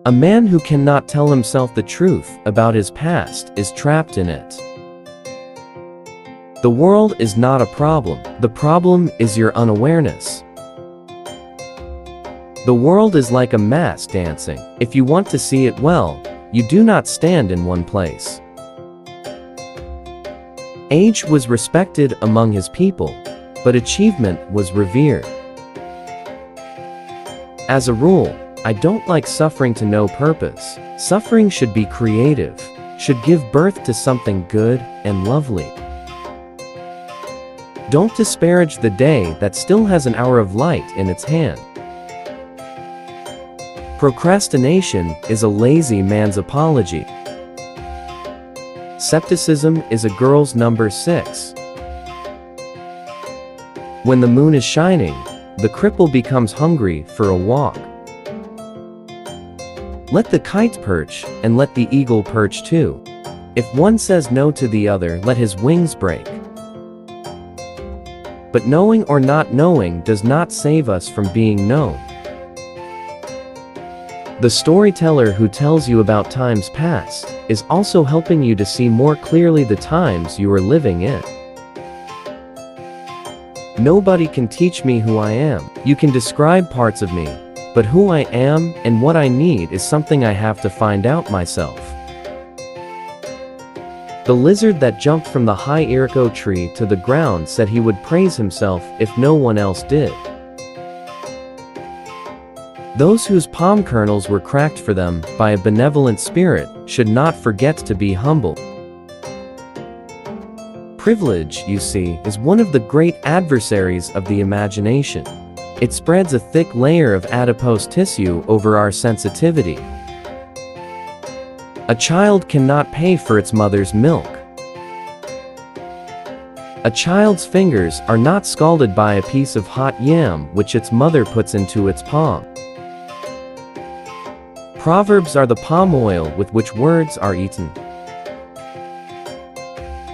A man who cannot tell himself the truth about his past is trapped in it. The world is not a problem. The problem is your unawareness. The world is like a mass dancing. If you want to see it well, you do not stand in one place. Age was respected among his people, but achievement was revered. As a rule, I don't like suffering to no purpose. Suffering should be creative, should give birth to something good and lovely. Don't disparage the day that still has an hour of light in its hand. Procrastination is a lazy man's apology. Skepticism is a girl's number 6. When the moon is shining, the cripple becomes hungry for a walk. Let the kite perch, and let the eagle perch too. If one says no to the other, let his wings break. But knowing or not knowing does not save us from being known. The storyteller who tells you about times past is also helping you to see more clearly the times you are living in. Nobody can teach me who I am. You can describe parts of me, but who I am and what I need is something I have to find out myself. The lizard that jumped from the high iroko tree to the ground said he would praise himself if no one else did. Those whose palm kernels were cracked for them by a benevolent spirit should not forget to be humble. Privilege, you see, is one of the great adversaries of the imagination. It spreads a thick layer of adipose tissue over our sensitivity. A child cannot pay for its mother's milk. A child's fingers are not scalded by a piece of hot yam which its mother puts into its palm. Proverbs are the palm oil with which words are eaten.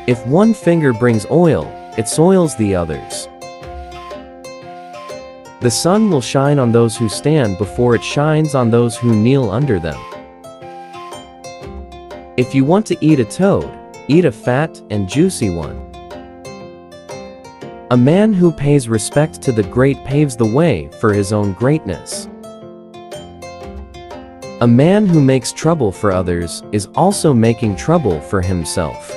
If one finger brings oil, it soils the others. The sun will shine on those who stand before it shines on those who kneel under them. If you want to eat a toad, eat a fat and juicy one. A man who pays respect to the great paves the way for his own greatness. A man who makes trouble for others is also making trouble for himself.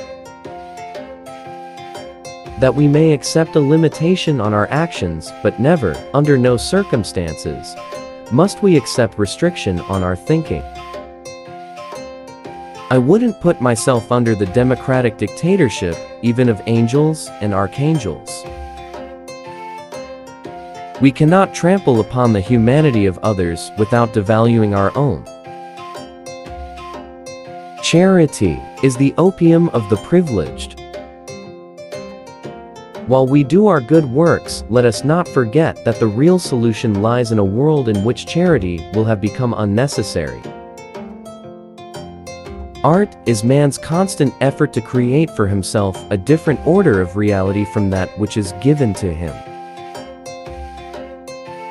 That we may accept a limitation on our actions, but never, under no circumstances, must we accept restriction on our thinking. I wouldn't put myself under the democratic dictatorship, even of angels and archangels. We cannot trample upon the humanity of others without devaluing our own. Charity is the opium of the privileged. While we do our good works, let us not forget that the real solution lies in a world in which charity will have become unnecessary. Art is man's constant effort to create for himself a different order of reality from that which is given to him.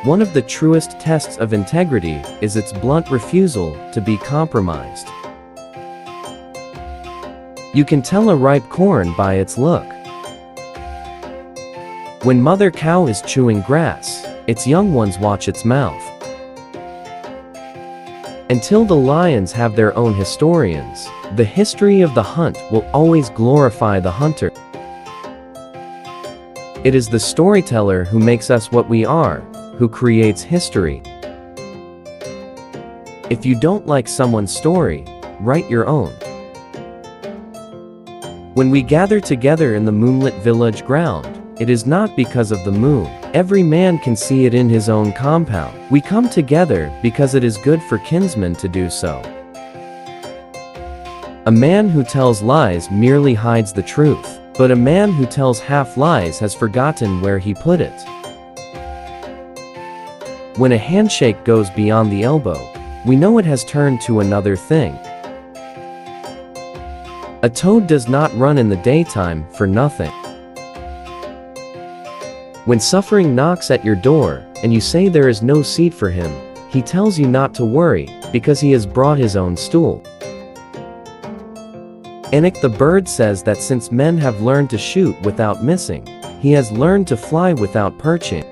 One of the truest tests of integrity is its blunt refusal to be compromised. You can tell a ripe corn by its look. When mother cow is chewing grass, its young ones watch its mouth. Until the lions have their own historians, the history of the hunt will always glorify the hunter. It is the storyteller who makes us what we are, who creates history. If you don't like someone's story, write your own. When we gather together in the moonlit village ground, it is not because of the moon. Every man can see it in his own compound. We come together because it is good for kinsmen to do so. A man who tells lies merely hides the truth, but a man who tells half lies has forgotten where he put it. When a handshake goes beyond the elbow, we know it has turned to another thing. A toad does not run in the daytime for nothing. When suffering knocks at your door, and you say there is no seat for him, he tells you not to worry, because he has brought his own stool. Anik the bird says that since men have learned to shoot without missing, he has learned to fly without perching.